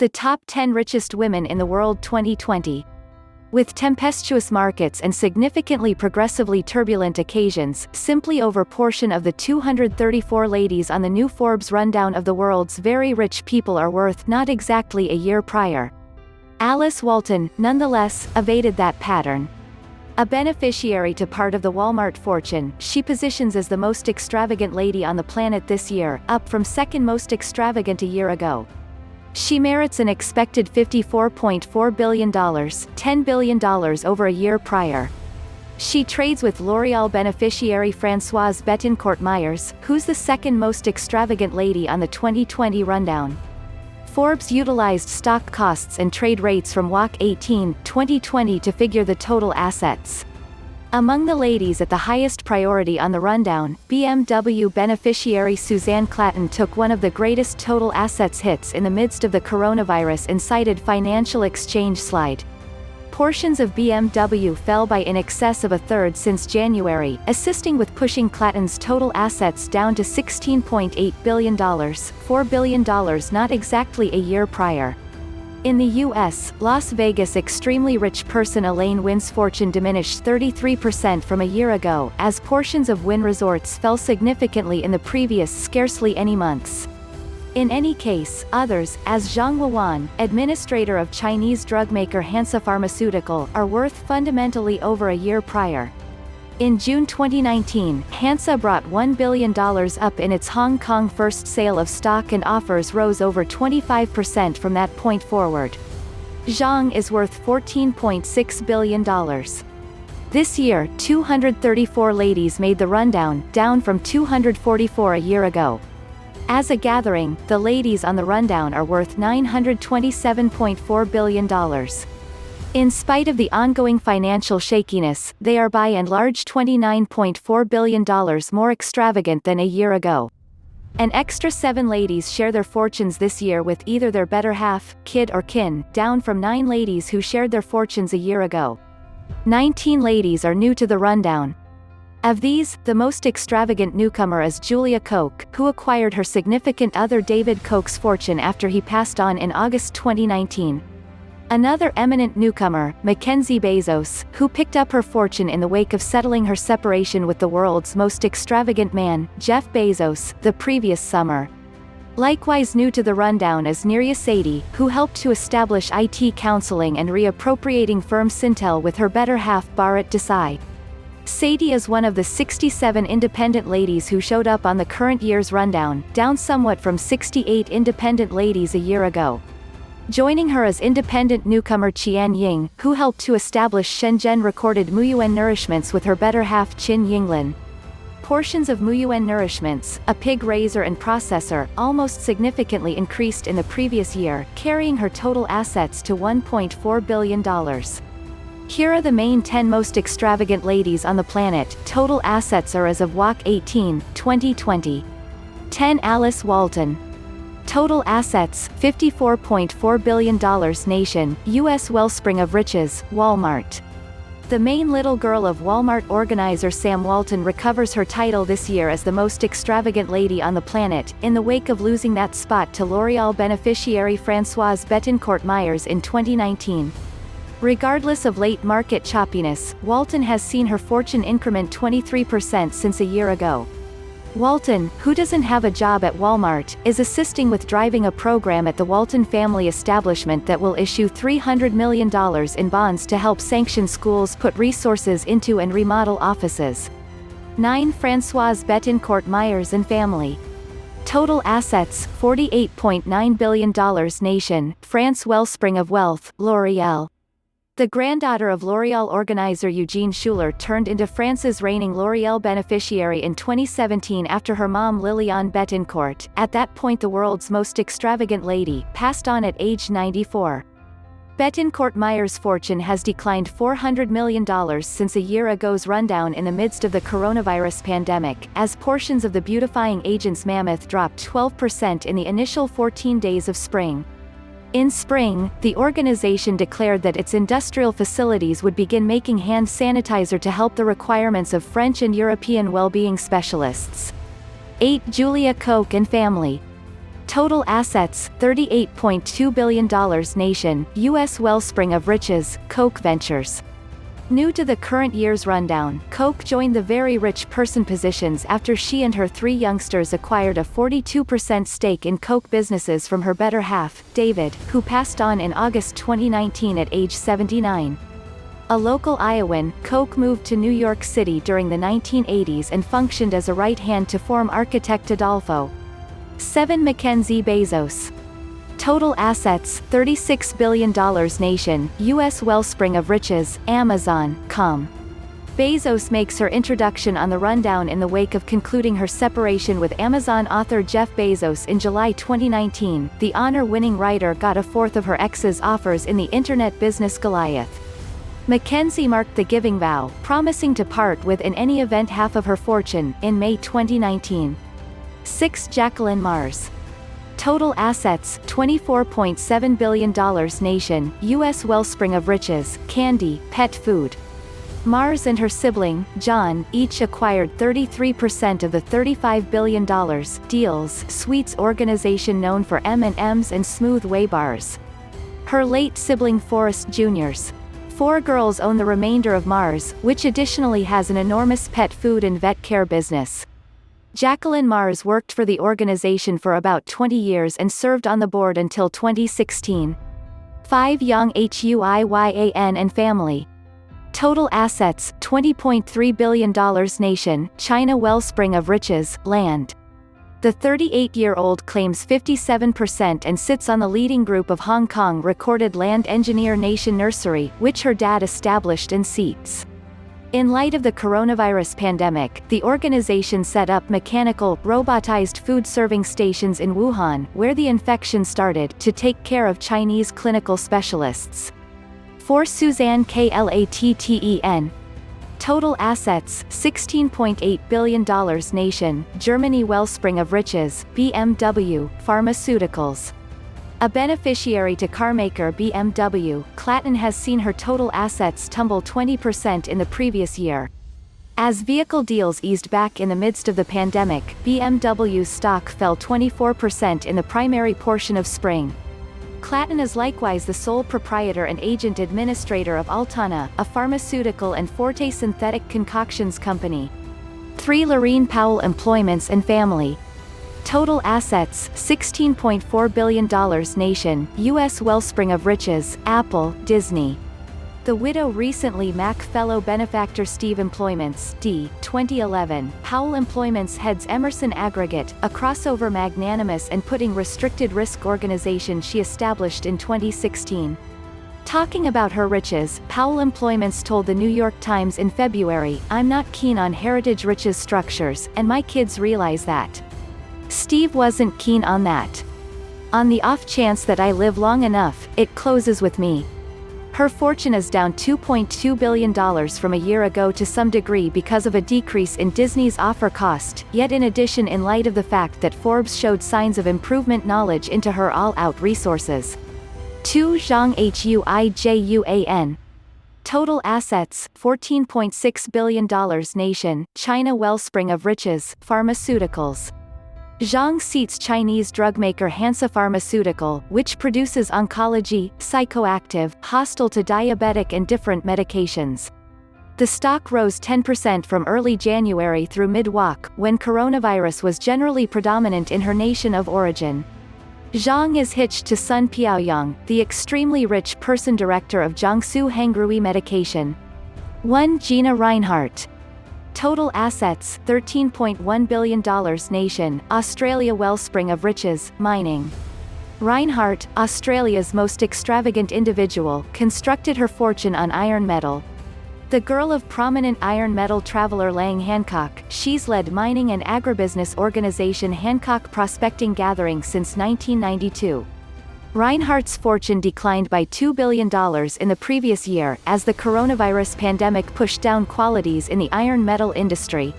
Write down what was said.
The top 10 richest women in the world 2020. With tempestuous markets and significantly progressively turbulent occasions, simply over portion of the 234 ladies on the new Forbes rundown of the world's very rich people are worth not exactly a year prior. Alice Walton, nonetheless, evaded that pattern. A beneficiary to part of the Walmart fortune, she positions as the most extravagant lady on the planet this year, up from second most extravagant a year ago. She merits an expected $54.4 billion, $10 billion over a year prior. She trades with L'Oreal beneficiary Francoise Bettencourt Meyers, who's the second most extravagant lady on the 2020 rundown. Forbes utilized stock costs and trade rates from WAC 18, 2020 to figure the total assets. Among the ladies at the highest priority on the rundown, BMW beneficiary Susanne Klatten took one of the greatest total assets hits in the midst of the coronavirus-incited financial exchange slide. Portions of BMW fell by in excess of a third since January, assisting with pushing Klatten's total assets down to $16.8 billion, $4 billion not exactly a year prior. In the U.S., Las Vegas extremely rich person Elaine Wynn's fortune diminished 33% from a year ago, as portions of Wynn Resorts fell significantly in the previous scarcely any months. In any case, others, as Zhong Huijuan, administrator of Chinese drugmaker Hansoh Pharmaceutical, are worth fundamentally over a year prior. In June 2019, Hansoh brought $1 billion up in its Hong Kong first sale of stock, and offers rose over 25% from that point forward. Zhong is worth $14.6 billion. This year, 234 ladies made the rundown, down from 244 a year ago. As a gathering, the ladies on the rundown are worth $927.4 billion. In spite of the ongoing financial shakiness, they are by and large $29.4 billion more extravagant than a year ago. An extra 7 ladies share their fortunes this year with either their better half, kid or kin, down from 9 ladies who shared their fortunes a year ago. 19 ladies are new to the rundown. Of these, the most extravagant newcomer is Julia Koch, who acquired her significant other David Koch's fortune after he passed on in August 2019. Another eminent newcomer, Mackenzie Bezos, who picked up her fortune in the wake of settling her separation with the world's most extravagant man, Jeff Bezos, the previous summer. Likewise new to the rundown is Nirya Sadie, who helped to establish IT counseling and reappropriating firm Sintel with her better half Bharat Desai. Sadie is one of the 67 independent ladies who showed up on the current year's rundown, down somewhat from 68 independent ladies a year ago. Joining her is independent newcomer Qian Ying, who helped to establish Shenzhen recorded Muyuan Nourishments with her better half Qin Yinglin. Portions of Muyuan Nourishments, a pig raiser and processor, almost significantly increased in the previous year, carrying her total assets to $1.4 billion. Here are the main 10 most extravagant ladies on the planet. Total assets are as of WAC 18, 2020. 10 Alice Walton. Total assets, $54.4 billion. Nation, U.S. wellspring of riches, Walmart. The main little girl of Walmart organizer Sam Walton recovers her title this year as the most extravagant lady on the planet, in the wake of losing that spot to L'Oreal beneficiary Francoise Bettencourt Meyers in 2019. Regardless of late market choppiness, Walton has seen her fortune increment 23% since a year ago. Walton, who doesn't have a job at Walmart, is assisting with driving a program at the Walton family establishment that will issue $300 million in bonds to help sanction schools put resources into and remodel offices. 9 Francoise Bettencourt Meyers and family. Total assets, $48.9 billion. Nation, France wellspring of wealth, L'Oreal. The granddaughter of L'Oreal organizer Eugene Schuler turned into France's reigning L'Oreal beneficiary in 2017 after her mom Liliane Bettencourt, at that point the world's most extravagant lady, passed on at age 94. Bettencourt Meyers' fortune has declined $400 million since a year ago's rundown in the midst of the coronavirus pandemic, as portions of the beautifying agent's mammoth dropped 12% in the initial 14 days of spring. In spring, the organization declared that its industrial facilities would begin making hand sanitizer to help the requirements of French and European well-being specialists. 8 Julia Koch and family. Total assets, $38.2 billion. Nation, U.S. wellspring of riches, Koch Ventures. New to the current year's rundown, Koch joined the very rich person positions after she and her three youngsters acquired a 42% stake in Koch businesses from her better half, David, who passed on in August 2019 at age 79. A local Iowan, Koch moved to New York City during the 1980s and functioned as a right hand to former architect Adolfo. 7. Mackenzie Bezos. Total assets, $36 billion. Nation, U.S. wellspring of riches, Amazon.com. Bezos makes her introduction on the rundown in the wake of concluding her separation with Amazon author Jeff Bezos in July 2019. The honor-winning writer got a fourth of her ex's offers in the internet business Goliath. Mackenzie marked the giving vow, promising to part with in any event half of her fortune, in May 2019. 6. Jacqueline Mars. Total assets, $24.7 billion. Nation, U.S. wellspring of riches, candy, pet food. Mars and her sibling, John, each acquired 33% of the $35 billion Deals Sweets organization known for M&Ms and Smooth Way bars. Her late sibling Forrest Jr.'s 4 girls own the remainder of Mars, which additionally has an enormous pet food and vet care business. Jacqueline Mars worked for the organization for about 20 years and served on the board until 2016. 5. Yang Huiyan and family. Total assets, $20.3 billion. Nation, China wellspring of riches, land. The 38-year-old claims 57% and sits on the leading group of Hong Kong recorded land engineer Nation Nursery, which her dad established in seats. In light of the coronavirus pandemic, the organization set up mechanical, robotized food serving stations in Wuhan, where the infection started, to take care of Chinese clinical specialists. 4. Susanne Klatten. Total assets, $16.8 billion. Nation, Germany wellspring of riches, BMW, Pharmaceuticals. A beneficiary to carmaker BMW, Klatten has seen her total assets tumble 20% in the previous year. As vehicle deals eased back in the midst of the pandemic, BMW's stock fell 24% in the primary portion of spring. Klatten is likewise the sole proprietor and agent administrator of Altana, a pharmaceutical and Forte synthetic concoctions company. 3. Lorene Powell employments and family. Total assets, $16.4 billion. Nation, U.S. wellspring of riches, Apple, Disney. The widow recently Mac fellow benefactor Steve Employments, D. 2011, Powell Employments heads Emerson Aggregate, a crossover magnanimous and putting restricted risk organization she established in 2016. Talking about her riches, Powell Employments told the New York Times in February, "I'm not keen on heritage riches structures, and my kids realize that. Steve wasn't keen on that. On the off chance that I live long enough, it closes with me." Her fortune is down $2.2 billion from a year ago to some degree because of a decrease in Disney's offer cost, yet in addition in light of the fact that Forbes showed signs of improvement knowledge into her all-out resources. 2. Zhong Huijuan. Total assets, $14.6 billion. Nation, China wellspring of riches, pharmaceuticals. Zhong seats Chinese drugmaker Hansoh Pharmaceutical, which produces oncology, psychoactive, hostile to diabetic and different medications. The stock rose 10% from early January through mid-walk, when coronavirus was generally predominant in her nation of origin. Zhong is hitched to Sun Piaoyang, the extremely rich person director of Jiangsu Hengrui Medication. 1. Gina Rinehart. Total assets, $13.1 billion. Nation, Australia wellspring of riches, mining. Rinehart, Australia's most extravagant individual, constructed her fortune on iron metal. The girl of prominent iron metal traveler Lang Hancock, she's led mining and agribusiness organization Hancock Prospecting Gathering since 1992. Rinehart's fortune declined by $2 billion in the previous year, as the coronavirus pandemic pushed down qualities in the iron metal industry.